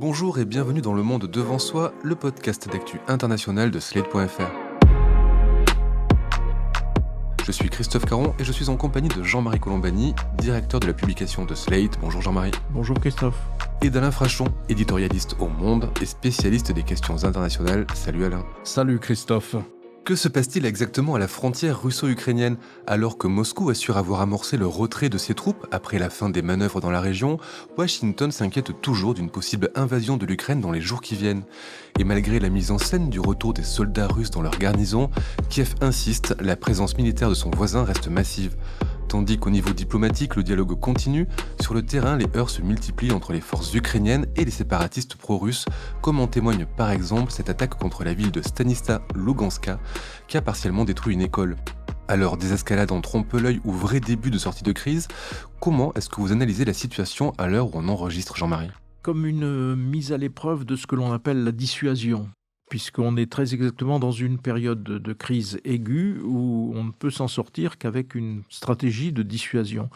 Bonjour et bienvenue dans Le Monde Devant Soi, le podcast d'actu international de Slate.fr. Je suis Christophe Caron et je suis en compagnie de Jean-Marie Colombani, directeur de la publication de Slate. Bonjour Jean-Marie. Bonjour Christophe. Et d'Alain Frachon, éditorialiste au Monde et spécialiste des questions internationales. Salut Alain. Salut Christophe. Que se passe-t-il exactement à la frontière russo-ukrainienne? Alors que Moscou assure avoir amorcé le retrait de ses troupes après la fin des manœuvres dans la région, Washington s'inquiète toujours d'une possible invasion de l'Ukraine dans les jours qui viennent. Et malgré la mise en scène du retour des soldats russes dans leur garnison, Kiev insiste, la présence militaire de son voisin reste massive. Tandis qu'au niveau diplomatique, le dialogue continue, sur le terrain, les heurts se multiplient entre les forces ukrainiennes et les séparatistes pro-russes, comme en témoigne par exemple cette attaque contre la ville de Stanista Luganska, qui a partiellement détruit une école. Alors, désescalade en trompe-l'œil ou vrai début de sortie de crise, comment est-ce que vous analysez la situation à l'heure où on enregistre, Jean-Marie ? Comme une mise à l'épreuve de ce que l'on appelle la dissuasion, puisqu'on est très exactement dans une période de crise aiguë où on ne peut s'en sortir qu'avec une stratégie de dissuasion.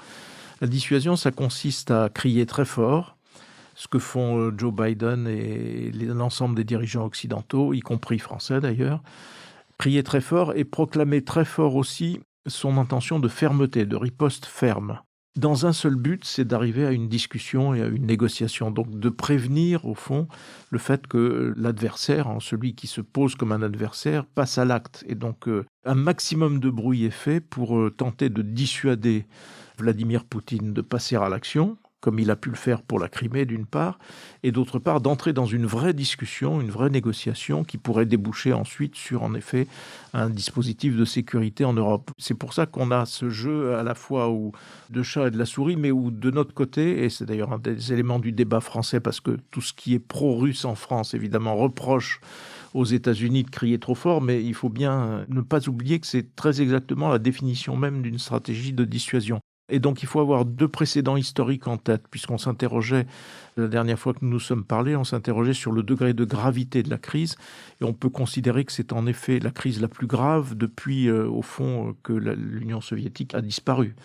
La dissuasion, ça consiste à crier très fort, ce que font Joe Biden et l'ensemble des dirigeants occidentaux, y compris français d'ailleurs, crier très fort et proclamer très fort aussi son intention de fermeté, de riposte ferme. Dans un seul but, c'est d'arriver à une discussion et à une négociation. Donc de prévenir, au fond, le fait que l'adversaire, celui qui se pose comme un adversaire, passe à l'acte. Et donc un maximum de bruit est fait pour tenter de dissuader Vladimir Poutine de passer à l'action, comme il a pu le faire pour la Crimée d'une part, et d'autre part d'entrer dans une vraie discussion, une vraie négociation qui pourrait déboucher ensuite sur, en effet, un dispositif de sécurité en Europe. C'est pour ça qu'on a ce jeu à la fois de chat et de la souris, mais où de notre côté, et c'est d'ailleurs un des éléments du débat français, parce que tout ce qui est pro-russe en France, évidemment, reproche aux États-Unis de crier trop fort, mais il faut bien ne pas oublier que c'est très exactement la définition même d'une stratégie de dissuasion. Et donc, il faut avoir deux précédents historiques en tête, puisqu'on s'interrogeait, la dernière fois que nous nous sommes parlé, on s'interrogeait sur le degré de gravité de la crise, et on peut considérer que c'est en effet la crise la plus grave depuis, au fond, que l'Union soviétique a disparu.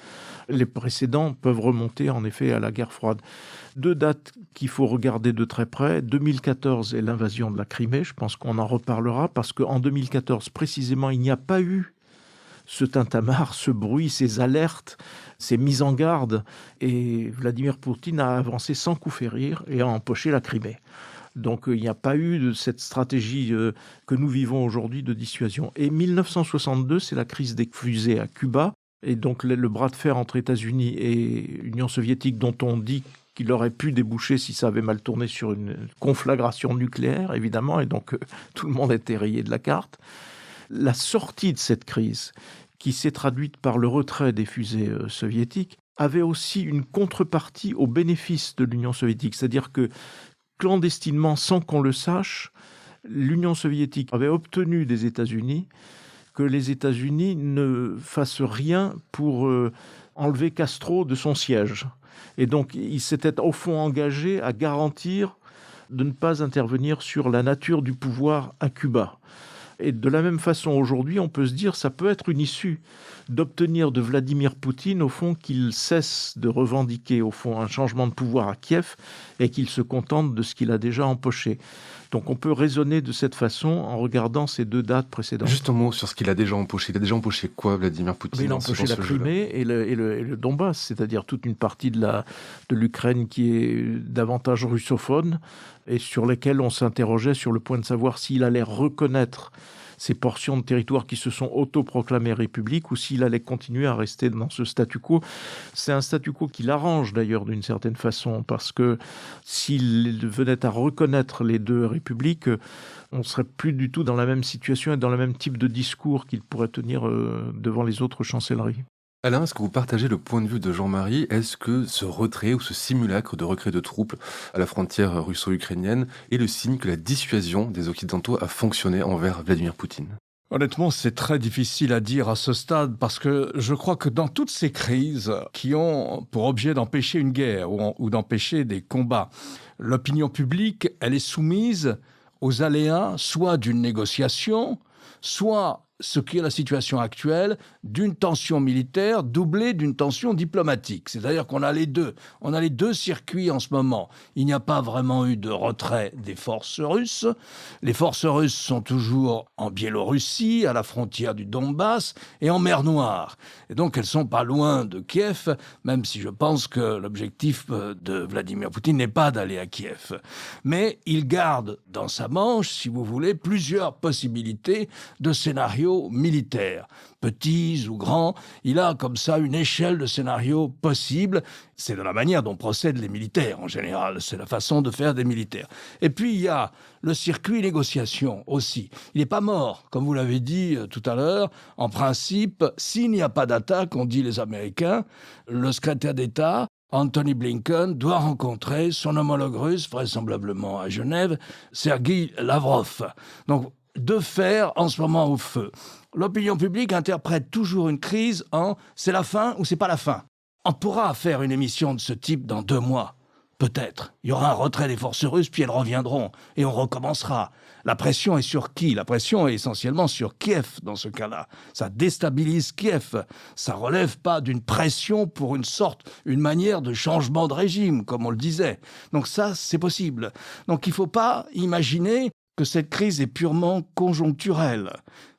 Les précédents peuvent remonter, en effet, à la guerre froide. Deux dates qu'il faut regarder de très près, 2014 et l'invasion de la Crimée, je pense qu'on en reparlera, parce qu'en 2014, précisément, il n'y a pas eu ce tintamarre, ce bruit, ces alertes, ces mises en garde. Et Vladimir Poutine a avancé sans coup férir et a empoché la Crimée. Donc il n'y a pas eu de cette stratégie que nous vivons aujourd'hui de dissuasion. Et 1962, c'est la crise des fusées à Cuba. Et donc le bras de fer entre États-Unis et Union soviétique, dont on dit qu'il aurait pu déboucher, si ça avait mal tourné, sur une conflagration nucléaire, évidemment. Et donc tout le monde était rayé de la carte. La sortie de cette crise, qui s'est traduite par le retrait des fusées soviétiques, avait aussi une contrepartie au bénéfice de l'Union soviétique. C'est-à-dire que, clandestinement, sans qu'on le sache, l'Union soviétique avait obtenu des États-Unis que les États-Unis ne fassent rien pour enlever Castro de son siège. Et donc, ils s'étaient au fond engagés à garantir de ne pas intervenir sur la nature du pouvoir à Cuba. Et de la même façon, aujourd'hui, on peut se dire que ça peut être une issue d'obtenir de Vladimir Poutine, au fond, qu'il cesse de revendiquer, au fond, un changement de pouvoir à Kiev et qu'il se contente de ce qu'il a déjà empoché. Donc on peut raisonner de cette façon en regardant ces deux dates précédentes. Juste un mot sur ce qu'il a déjà empoché. Il a déjà empoché quoi, Vladimir Poutine? Il a empoché la Crimée et le Donbass, c'est-à-dire toute une partie de l'Ukraine qui est davantage russophone et sur lesquelles on s'interrogeait sur le point de savoir s'il allait reconnaître ces portions de territoire qui se sont autoproclamées républiques ou s'il allait continuer à rester dans ce statu quo. C'est un statu quo qui l'arrange d'ailleurs d'une certaine façon, parce que s'il venait à reconnaître les deux républiques, on ne serait plus du tout dans la même situation et dans le même type de discours qu'il pourrait tenir devant les autres chancelleries. Alain, est-ce que vous partagez le point de vue de Jean-Marie? Est-ce que ce retrait ou ce simulacre de retrait de troupes à la frontière russo-ukrainienne est le signe que la dissuasion des Occidentaux a fonctionné envers Vladimir Poutine? Honnêtement, c'est très difficile à dire à ce stade parce que je crois que dans toutes ces crises qui ont pour objet d'empêcher une guerre ou d'empêcher des combats, l'opinion publique, elle est soumise aux aléas soit d'une négociation, soit ce qui est la situation actuelle d'une tension militaire doublée d'une tension diplomatique. C'est-à-dire qu'on a les deux. On a les deux circuits en ce moment. Il n'y a pas vraiment eu de retrait des forces russes. Les forces russes sont toujours en Biélorussie, à la frontière du Donbass et en mer Noire. Et donc elles sont pas loin de Kiev, même si je pense que l'objectif de Vladimir Poutine n'est pas d'aller à Kiev. Mais il garde dans sa manche, si vous voulez, plusieurs possibilités de scénarios militaires, petits ou grands. Il a comme ça une échelle de scénarios possibles. C'est de la manière dont procèdent les militaires en général. C'est la façon de faire des militaires. Et puis il y a le circuit négociation aussi. Il n'est pas mort, comme vous l'avez dit tout à l'heure. En principe, s'il n'y a pas d'attaque, on dit les Américains, le secrétaire d'État Anthony Blinken doit rencontrer son homologue russe, vraisemblablement à Genève, Sergueï Lavrov. Donc, deux fers en ce moment au feu. L'opinion publique interprète toujours une crise en « c'est la fin ou c'est pas la fin ». On pourra faire une émission de ce type dans 2 mois, peut-être. Il y aura un retrait des forces russes, puis elles reviendront, et on recommencera. La pression est sur qui? La pression est essentiellement sur Kiev, dans ce cas-là. Ça déstabilise Kiev. Ça relève pas d'une pression pour une manière de changement de régime, comme on le disait. Donc ça, c'est possible. Donc il faut pas imaginer que cette crise est purement conjoncturelle.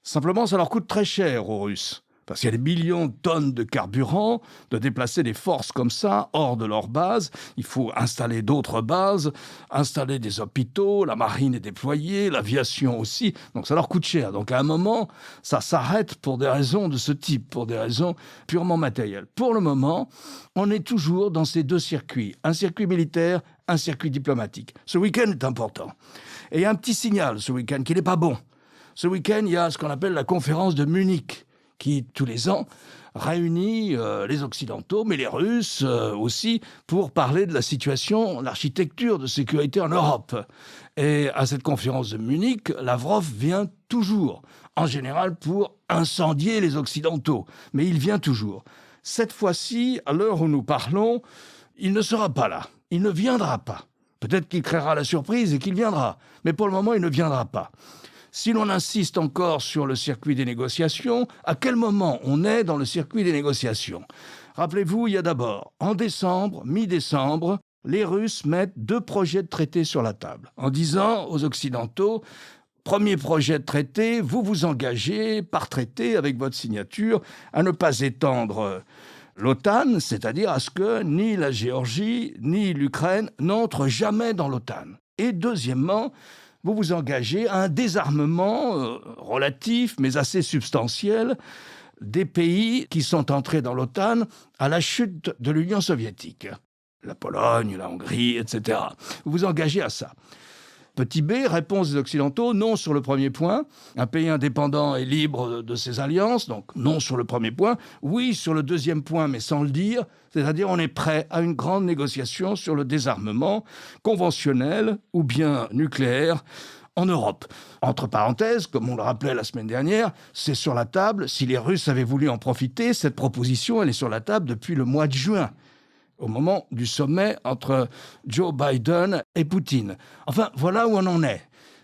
Simplement, ça leur coûte très cher aux Russes. Parce qu'il y a des millions de tonnes de carburant, de déplacer des forces comme ça, hors de leur base. Il faut installer d'autres bases, installer des hôpitaux, la marine est déployée, l'aviation aussi. Donc ça leur coûte cher. Donc à un moment, ça s'arrête pour des raisons de ce type, pour des raisons purement matérielles. Pour le moment, on est toujours dans ces deux circuits. Un circuit militaire, un circuit diplomatique. Ce week-end est important. Et il y a un petit signal ce week-end qui n'est pas bon. Ce week-end, il y a ce qu'on appelle la conférence de Munich, qui, tous les ans, réunit les Occidentaux, mais les Russes aussi, pour parler de la situation, l'architecture de sécurité en Europe. Et à cette conférence de Munich, Lavrov vient toujours, en général pour incendier les Occidentaux, mais il vient toujours. Cette fois-ci, à l'heure où nous parlons, il ne sera pas là, il ne viendra pas. Peut-être qu'il créera la surprise et qu'il viendra, mais pour le moment, il ne viendra pas. Si l'on insiste encore sur le circuit des négociations, à quel moment on est dans le circuit des négociations? Rappelez-vous, il y a d'abord, en décembre, mi-décembre, les Russes mettent 2 projets de traité sur la table, en disant aux Occidentaux, premier projet de traité, vous vous engagez par traité avec votre signature à ne pas étendre l'OTAN, c'est-à-dire à ce que ni la Géorgie ni l'Ukraine n'entrent jamais dans l'OTAN. Et deuxièmement, vous vous engagez à un désarmement relatif, mais assez substantiel, des pays qui sont entrés dans l'OTAN à la chute de l'Union soviétique. La Pologne, la Hongrie, etc. Vous vous engagez à ça. Petit b, réponse des Occidentaux, non sur le premier point. Un pays indépendant est libre de ses alliances, donc non sur le premier point. Oui sur le deuxième point, mais sans le dire. C'est-à-dire on est prêt à une grande négociation sur le désarmement conventionnel ou bien nucléaire en Europe. Entre parenthèses, comme on le rappelait la semaine dernière, c'est sur la table. Si les Russes avaient voulu en profiter, cette proposition, elle est sur la table depuis le mois de juin, au moment du sommet entre Joe Biden et Poutine. Enfin, voilà où on en est.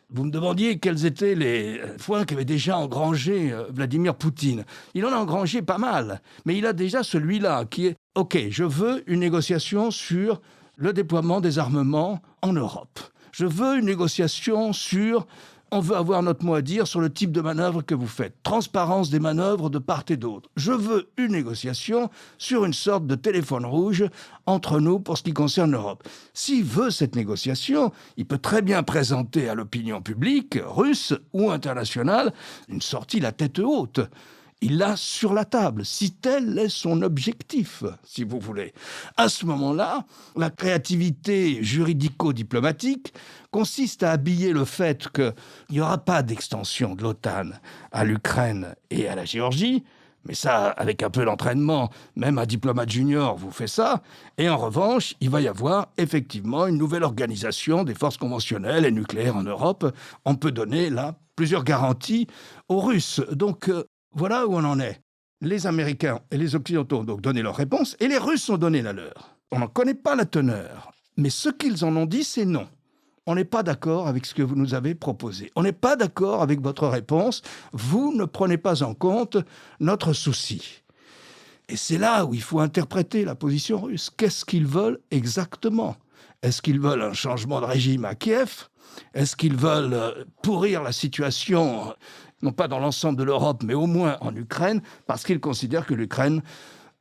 Vous me demandiez quels étaient les points qu'avait déjà engrangé Vladimir Poutine. Il en a engrangé pas mal, mais il a déjà celui-là qui est « Ok, je veux une négociation sur le déploiement des armements en Europe. Je veux une négociation sur... On veut avoir notre mot à dire sur le type de manœuvre que vous faites. Transparence des manœuvres de part et d'autre. Je veux une négociation sur une sorte de téléphone rouge entre nous pour ce qui concerne l'Europe. S'il veut cette négociation, il peut très bien présenter à l'opinion publique, russe ou internationale, une sortie la tête haute. Il l'a sur la table, si tel est son objectif, si vous voulez. À ce moment-là, la créativité juridico-diplomatique consiste à habiller le fait qu'il n'y aura pas d'extension de l'OTAN à l'Ukraine et à la Géorgie, mais ça, avec un peu d'entraînement, même un diplomate junior vous fait ça, et en revanche, il va y avoir effectivement une nouvelle organisation des forces conventionnelles et nucléaires en Europe. On peut donner là plusieurs garanties aux Russes. Donc, voilà où on en est. Les Américains et les Occidentaux ont donc donné leur réponse et les Russes ont donné la leur. On n'en connaît pas la teneur, mais ce qu'ils en ont dit, c'est non. on n'est pas d'accord avec ce que vous nous avez proposé. On n'est pas d'accord avec votre réponse. Vous ne prenez pas en compte notre souci. Et c'est là où il faut interpréter la position russe. Qu'est-ce qu'ils veulent exactement ? Est-ce qu'ils veulent un changement de régime à Kiev ? Est-ce qu'ils veulent pourrir la situation, non pas dans l'ensemble de l'Europe, mais au moins en Ukraine, parce qu'ils considèrent que l'Ukraine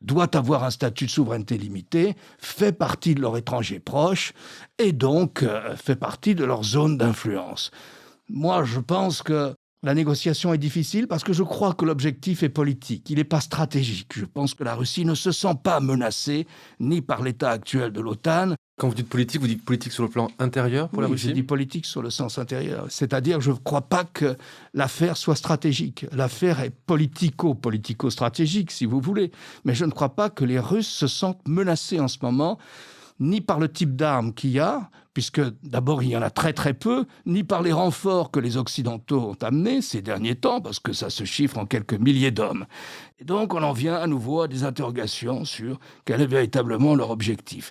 doit avoir un statut de souveraineté limité, fait partie de leur étranger proche et donc fait partie de leur zone d'influence. Moi, je pense que la négociation est difficile parce que je crois que l'objectif est politique, il n'est pas stratégique. Je pense que la Russie ne se sent pas menacée ni par l'état actuel de l'OTAN. Quand vous dites politique sur le plan intérieur pour la Russie ? Je dis politique sur le sens intérieur. C'est-à-dire, je ne crois pas que l'affaire soit stratégique. L'affaire est politico-stratégique, si vous voulez. Mais je ne crois pas que les Russes se sentent menacés en ce moment, ni par le type d'armes qu'il y a, puisque d'abord il y en a très très peu, ni par les renforts que les Occidentaux ont amenés ces derniers temps, parce que ça se chiffre en quelques milliers d'hommes. Et donc on en vient à nouveau à des interrogations sur quel est véritablement leur objectif.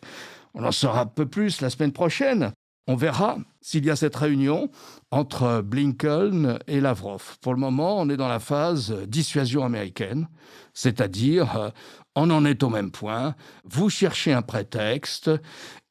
On en saura un peu plus la semaine prochaine. On verra s'il y a cette réunion entre Blinken et Lavrov. Pour le moment, on est dans la phase dissuasion américaine, c'est-à-dire on en est au même point. Vous cherchez un prétexte.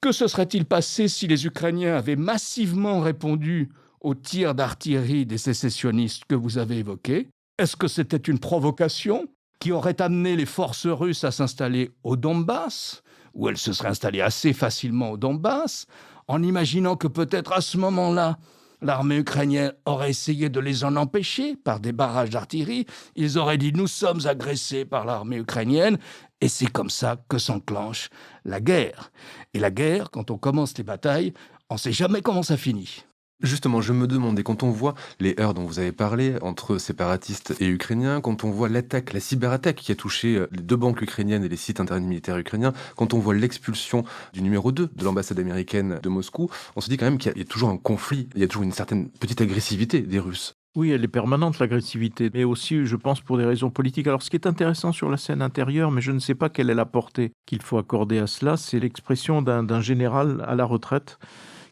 Que se serait-il passé si les Ukrainiens avaient massivement répondu aux tirs d'artillerie des sécessionnistes que vous avez évoqués ? Est-ce que c'était une provocation qui aurait amené les forces russes à s'installer au Donbass, où elles se seraient installées assez facilement au Donbass, en imaginant que peut-être à ce moment-là, l'armée ukrainienne aurait essayé de les en empêcher par des barrages d'artillerie. Ils auraient dit « nous sommes agressés par l'armée ukrainienne » et c'est comme ça que s'enclenche la guerre. Et la guerre, quand on commence les batailles, on ne sait jamais comment ça finit. Justement, je me demandais, quand on voit les heurts dont vous avez parlé entre séparatistes et ukrainiens, quand on voit l'attaque, la cyberattaque qui a touché les 2 banques ukrainiennes et les sites internet militaires ukrainiens, quand on voit l'expulsion du numéro 2 de l'ambassade américaine de Moscou, on se dit quand même qu'il y a toujours un conflit, il y a toujours une certaine petite agressivité des Russes. Oui, elle est permanente, l'agressivité, mais aussi, je pense, pour des raisons politiques. Alors, ce qui est intéressant sur la scène intérieure, mais je ne sais pas quelle est la portée qu'il faut accorder à cela, c'est l'expression d'un général à la retraite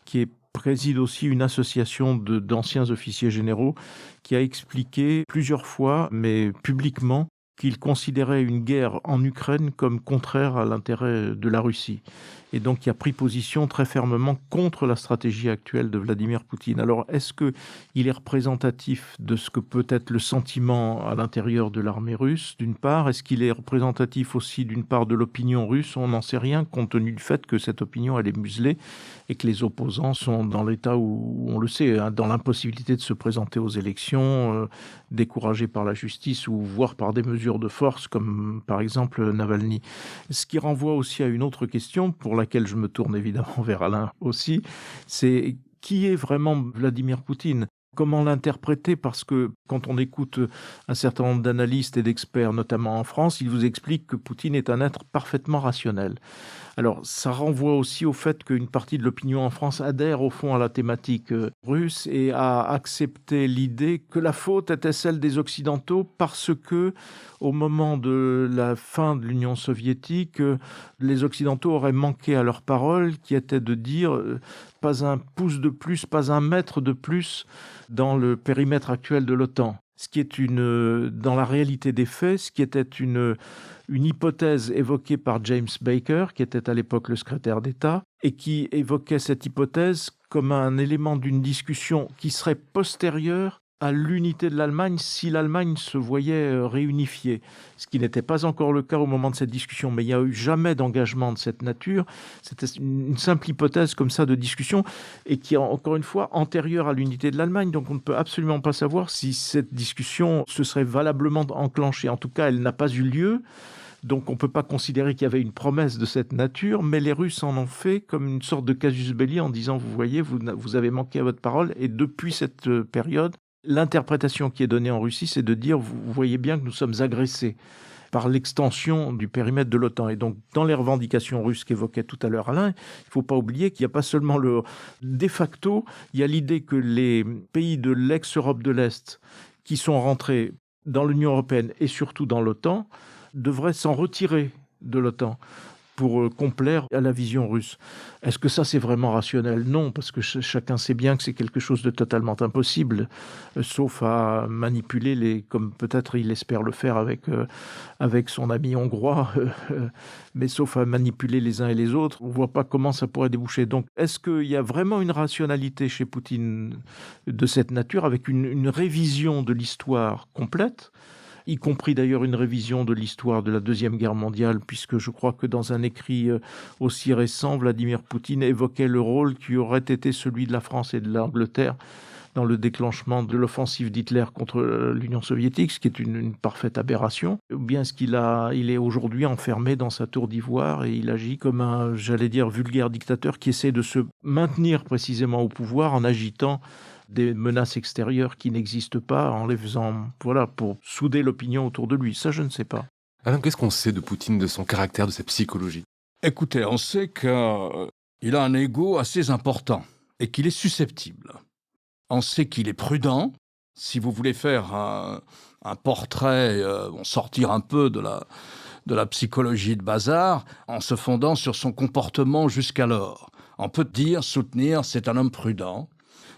qui préside aussi une association d'anciens officiers généraux qui a expliqué plusieurs fois, mais publiquement, qu'il considérait une guerre en Ukraine comme contraire à l'intérêt de la Russie. Et donc, il a pris position très fermement contre la stratégie actuelle de Vladimir Poutine. Alors, est-ce qu'il est représentatif de ce que peut être le sentiment à l'intérieur de l'armée russe, d'une part ? Est-ce qu'il est représentatif aussi, d'une part, de l'opinion russe ? On n'en sait rien, compte tenu du fait que cette opinion, elle est muselée et que les opposants sont dans l'état où, on le sait, dans l'impossibilité de se présenter aux élections, découragés par la justice ou voire par des mesures de force, comme par exemple Navalny. Ce qui renvoie aussi à une autre question, pour laquelle je me tourne évidemment vers Alain aussi, c'est qui est vraiment Vladimir Poutine ? Comment l'interpréter ? Parce que quand on écoute un certain nombre d'analystes et d'experts, notamment en France, ils vous expliquent que Poutine est un être parfaitement rationnel. Alors, ça renvoie aussi au fait qu'une partie de l'opinion en France adhère au fond à la thématique russe et a accepté l'idée que la faute était celle des Occidentaux parce que, au moment de la fin de l'Union soviétique, les Occidentaux auraient manqué à leur parole, qui était de dire pas un pouce de plus, pas un mètre de plus dans le périmètre actuel de l'OTAN. Ce qui est dans la réalité des faits, ce qui était une hypothèse évoquée par James Baker, qui était à l'époque le secrétaire d'État, et qui évoquait cette hypothèse comme un élément d'une discussion qui serait postérieure à l'unité de l'Allemagne si l'Allemagne se voyait réunifiée. Ce qui n'était pas encore le cas au moment de cette discussion, mais il n'y a eu jamais d'engagement de cette nature. C'était une simple hypothèse comme ça de discussion et qui est encore une fois antérieure à l'unité de l'Allemagne. Donc on ne peut absolument pas savoir si cette discussion se serait valablement enclenchée. En tout cas, elle n'a pas eu lieu. Donc on ne peut pas considérer qu'il y avait une promesse de cette nature, mais les Russes en ont fait comme une sorte de casus belli en disant, vous voyez, vous avez manqué à votre parole. Et depuis cette période, l'interprétation qui est donnée en Russie, c'est de dire, vous voyez bien que nous sommes agressés par l'extension du périmètre de l'OTAN. Et donc, dans les revendications russes qu'évoquait tout à l'heure Alain, il ne faut pas oublier qu'il n'y a pas seulement de facto, il y a l'idée que les pays de l'ex-Europe de l'Est qui sont rentrés dans l'Union européenne et surtout dans l'OTAN devraient s'en retirer de l'OTAN pour complaire à la vision russe. Est-ce que ça, c'est vraiment rationnel? Non, parce que chacun sait bien que c'est quelque chose de totalement impossible, sauf à manipuler comme peut-être il espère le faire avec son ami hongrois, mais sauf à manipuler les uns et les autres, on ne voit pas comment ça pourrait déboucher. Donc, est-ce qu'il y a vraiment une rationalité chez Poutine de cette nature, avec une révision de l'histoire complète, y compris d'ailleurs une révision de l'histoire de la Deuxième Guerre mondiale, puisque je crois que dans un écrit aussi récent, Vladimir Poutine évoquait le rôle qui aurait été celui de la France et de l'Angleterre dans le déclenchement de l'offensive d'Hitler contre l'Union soviétique, ce qui est une parfaite aberration, ou bien est-ce il est aujourd'hui enfermé dans sa tour d'ivoire et il agit comme un, j'allais dire, vulgaire dictateur qui essaie de se maintenir précisément au pouvoir en agitant des menaces extérieures qui n'existent pas, en les faisant, pour souder l'opinion autour de lui. Ça, je ne sais pas. Alain, qu'est-ce qu'on sait de Poutine, de son caractère, de sa psychologie? Écoutez, on sait qu'il a un ego assez important et qu'il est susceptible. On sait qu'il est prudent. Si vous voulez faire un portrait, sortir un peu de la psychologie de bazar, en se fondant sur son comportement jusqu'alors, on peut soutenir, c'est un homme prudent.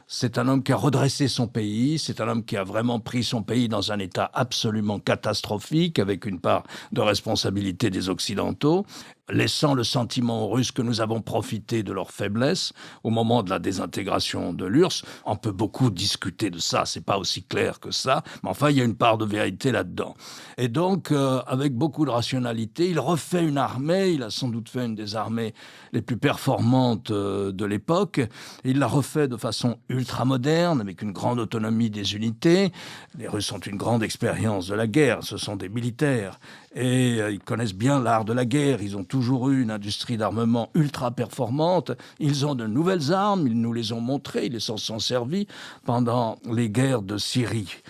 C'est un homme qui a redressé son pays, c'est un homme qui a vraiment pris son pays dans un état absolument catastrophique, avec une part de responsabilité des Occidentaux, laissant le sentiment aux Russes que nous avons profité de leur faiblesse au moment de la désintégration de l'URSS. On peut beaucoup discuter de ça, c'est pas aussi clair que ça, mais enfin, il y a une part de vérité là-dedans. Et donc, avec beaucoup de rationalité, il refait une armée, il a sans doute fait une des armées les plus performantes de l'époque, il l'a refait de façon ultra-moderne, avec une grande autonomie des unités. Les Russes ont une grande expérience de la guerre, ce sont des militaires, et ils connaissent bien l'art de la guerre, ils ont toujours eu une industrie d'armement ultra-performante, ils ont de nouvelles armes, ils nous les ont montrées, ils s'en sont servis pendant les guerres de Syrie.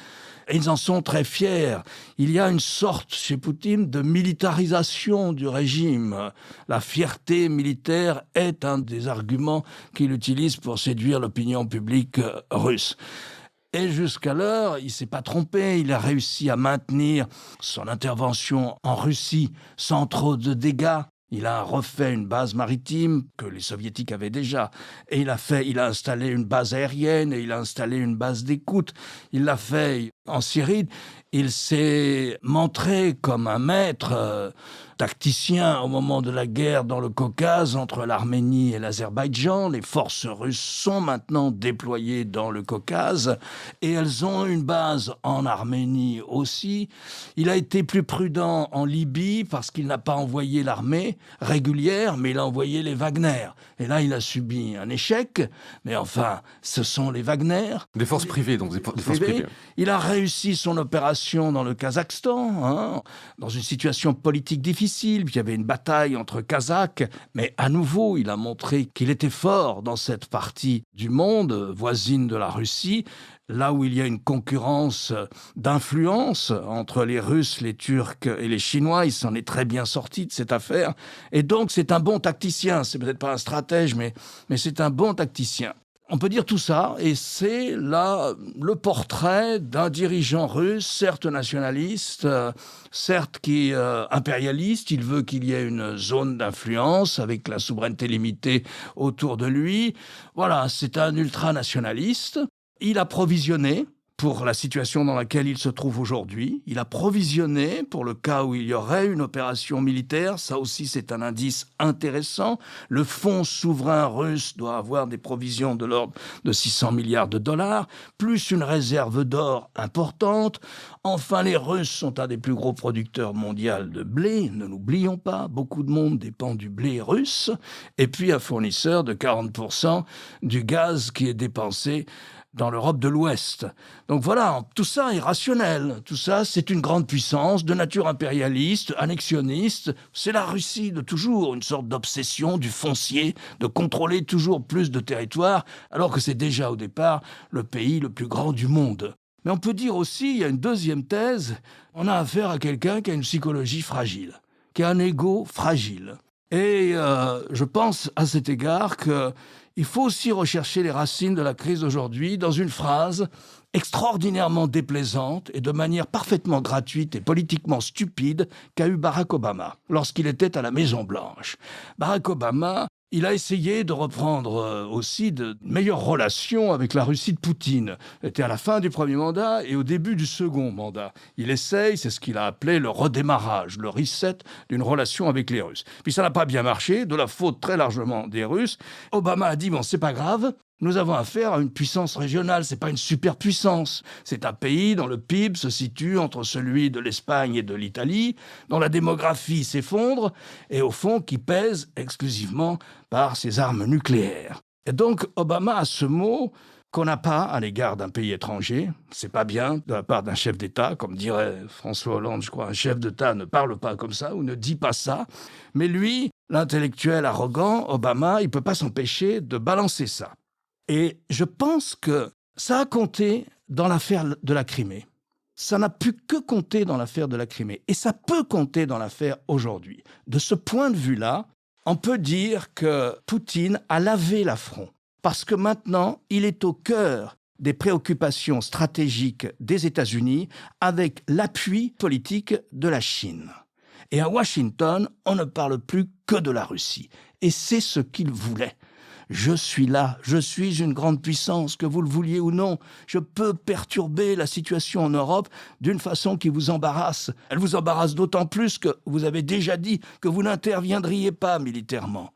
Et ils en sont très fiers. Il y a une sorte, chez Poutine, de militarisation du régime. La fierté militaire est un des arguments qu'il utilise pour séduire l'opinion publique russe. Et jusqu'alors, il ne s'est pas trompé, il a réussi à maintenir son intervention en Russie sans trop de dégâts. Il a refait une base maritime que les soviétiques avaient déjà. Et il a installé une base aérienne et il a installé une base d'écoute. Il l'a fait en Syrie. Il s'est montré comme un maître tacticien au moment de la guerre dans le Caucase entre l'Arménie et l'Azerbaïdjan. Les forces russes sont maintenant déployées dans le Caucase et elles ont une base en Arménie aussi. Il a été plus prudent en Libye parce qu'il n'a pas envoyé l'armée régulière, mais il a envoyé les Wagner. Et là, il a subi un échec, mais enfin, ce sont les Wagner. Des forces privées, donc des forces privées. Il a réussi son opération dans le Kazakhstan, dans une situation politique difficile, puis il y avait une bataille entre Kazakhs, mais à nouveau, il a montré qu'il était fort dans cette partie du monde, voisine de la Russie, là où il y a une concurrence d'influence entre les Russes, les Turcs et les Chinois. Il s'en est très bien sorti de cette affaire. Et donc, c'est un bon tacticien. C'est peut-être pas un stratège, mais c'est un bon tacticien. On peut dire tout ça, et c'est là le portrait d'un dirigeant russe, certes nationaliste, certes qui est impérialiste. Il veut qu'il y ait une zone d'influence avec la souveraineté limitée autour de lui. Voilà, c'est un ultranationaliste. Il a provisionné pour la situation dans laquelle il se trouve aujourd'hui. Il a provisionné pour le cas où il y aurait une opération militaire. Ça aussi, c'est un indice intéressant. Le fonds souverain russe doit avoir des provisions de l'ordre de 600 milliards de dollars, plus une réserve d'or importante. Enfin, les Russes sont un des plus gros producteurs mondiaux de blé. Ne l'oublions pas, beaucoup de monde dépend du blé russe. Et puis, un fournisseur de 40% du gaz qui est dépensé dans l'Europe de l'Ouest. Donc voilà, tout ça est rationnel. Tout ça, c'est une grande puissance de nature impérialiste, annexionniste. C'est la Russie de toujours, une sorte d'obsession du foncier, de contrôler toujours plus de territoire, alors que c'est déjà au départ le pays le plus grand du monde. Mais on peut dire aussi, il y a une deuxième thèse, on a affaire à quelqu'un qui a une psychologie fragile, qui a un ego fragile. Et je pense à cet égard qu'il faut aussi rechercher les racines de la crise d'aujourd'hui dans une phrase extraordinairement déplaisante et de manière parfaitement gratuite et politiquement stupide qu'a eu Barack Obama lorsqu'il était à la Maison-Blanche. Barack Obama, il a essayé de reprendre aussi de meilleures relations avec la Russie de Poutine. C'était à la fin du premier mandat et au début du second mandat. Il essaye, c'est ce qu'il a appelé le redémarrage, le reset d'une relation avec les Russes. Puis ça n'a pas bien marché, de la faute très largement des Russes. Obama a dit, bon, c'est pas grave, nous avons affaire à une puissance régionale, c'est pas une superpuissance. C'est un pays dont le PIB se situe entre celui de l'Espagne et de l'Italie, dont la démographie s'effondre et au fond qui pèse exclusivement par ses armes nucléaires. Et donc Obama a ce mot qu'on n'a pas à l'égard d'un pays étranger. C'est pas bien de la part d'un chef d'État, comme dirait François Hollande, je crois, un chef d'État ne parle pas comme ça ou ne dit pas ça. Mais lui, l'intellectuel arrogant, Obama, il peut pas s'empêcher de balancer ça. Et je pense que ça a compté dans l'affaire de la Crimée. Ça n'a pu que compter dans l'affaire de la Crimée. Et ça peut compter dans l'affaire aujourd'hui. De ce point de vue-là, on peut dire que Poutine a lavé l'affront. Parce que maintenant, il est au cœur des préoccupations stratégiques des États-Unis avec l'appui politique de la Chine. Et à Washington, on ne parle plus que de la Russie. Et c'est ce qu'il voulait. Je suis là, je suis une grande puissance, que vous le vouliez ou non. Je peux perturber la situation en Europe d'une façon qui vous embarrasse. Elle vous embarrasse d'autant plus que vous avez déjà dit que vous n'interviendriez pas militairement.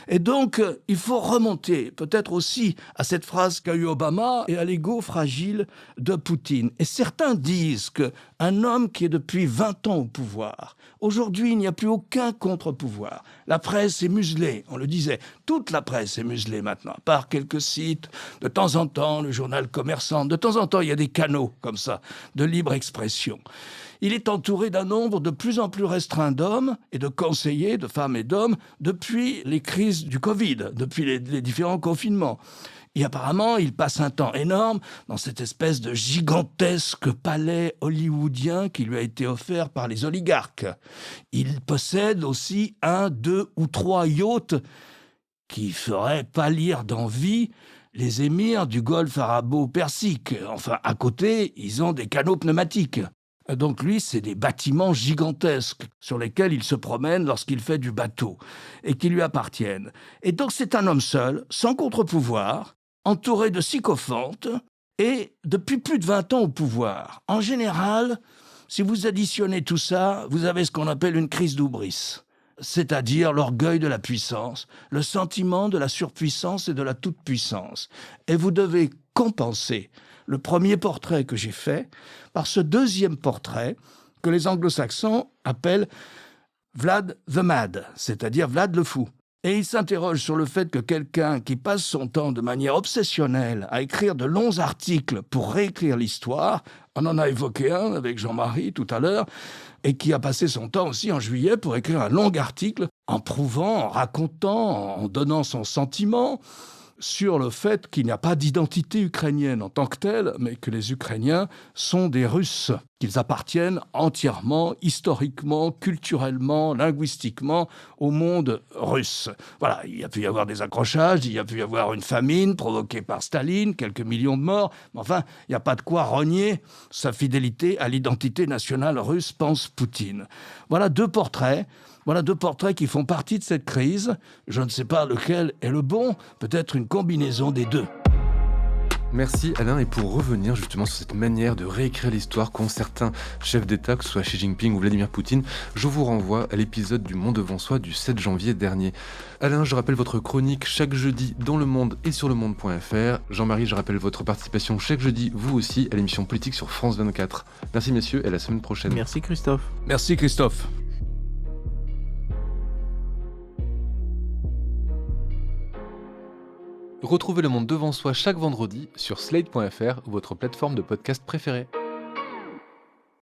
Et donc, il faut remonter peut-être aussi à cette phrase qu'a eue Obama et à l'ego fragile de Poutine. Et certains disent qu'un homme qui est depuis 20 ans au pouvoir, aujourd'hui, il n'y a plus aucun contre-pouvoir. La presse est muselée, on le disait. Toute la presse est muselée maintenant, par quelques sites. De temps en temps, le journal Commerçant. De temps en temps, il y a des canaux comme ça, de libre expression. Il est entouré d'un nombre de plus en plus restreint d'hommes et de conseillers, de femmes et d'hommes, depuis les crises du Covid, depuis les différents confinements. Et apparemment, il passe un temps énorme dans cette espèce de gigantesque palais hollywoodien qui lui a été offert par les oligarques. Il possède aussi 1, 2 ou 3 yachts qui feraient pâlir d'envie les émirs du golfe arabo-persique. Enfin, à côté, ils ont des canaux pneumatiques. Donc lui, c'est des bâtiments gigantesques sur lesquels il se promène lorsqu'il fait du bateau et qui lui appartiennent. Et donc c'est un homme seul, sans contre-pouvoir, entouré de sycophantes et depuis plus de 20 ans au pouvoir. En général, si vous additionnez tout ça, vous avez ce qu'on appelle une crise d'hubris, c'est-à-dire l'orgueil de la puissance, le sentiment de la surpuissance et de la toute-puissance. Et vous devez compenser le premier portrait que j'ai fait par ce deuxième portrait que les anglo-saxons appellent Vlad the Mad, c'est-à-dire Vlad le fou. Et il s'interroge sur le fait que quelqu'un qui passe son temps de manière obsessionnelle à écrire de longs articles pour réécrire l'histoire, on en a évoqué un avec Jean-Marie tout à l'heure, et qui a passé son temps aussi en juillet pour écrire un long article en prouvant, en racontant, en donnant son sentiment sur le fait qu'il n'y a pas d'identité ukrainienne en tant que telle, mais que les Ukrainiens sont des Russes, qu'ils appartiennent entièrement, historiquement, culturellement, linguistiquement au monde russe. Voilà, il y a pu y avoir des accrochages, il y a pu y avoir une famine provoquée par Staline, quelques millions de morts, mais enfin, il n'y a pas de quoi renier sa fidélité à l'identité nationale russe, pense Poutine. Voilà deux portraits qui font partie de cette crise. Je ne sais pas lequel est le bon, peut-être une combinaison des deux. Merci Alain, et pour revenir justement sur cette manière de réécrire l'histoire qu'ont certains chefs d'État, que ce soit Xi Jinping ou Vladimir Poutine, je vous renvoie à l'épisode du Monde devant soi du 7 janvier dernier. Alain, je rappelle votre chronique chaque jeudi dans Le Monde et sur lemonde.fr. Jean-Marie, je rappelle votre participation chaque jeudi, vous aussi, à l'émission politique sur France 24. Merci messieurs, et à la semaine prochaine. Merci Christophe. Merci Christophe. Retrouvez Le Monde devant soi chaque vendredi sur slate.fr, votre plateforme de podcast préférée.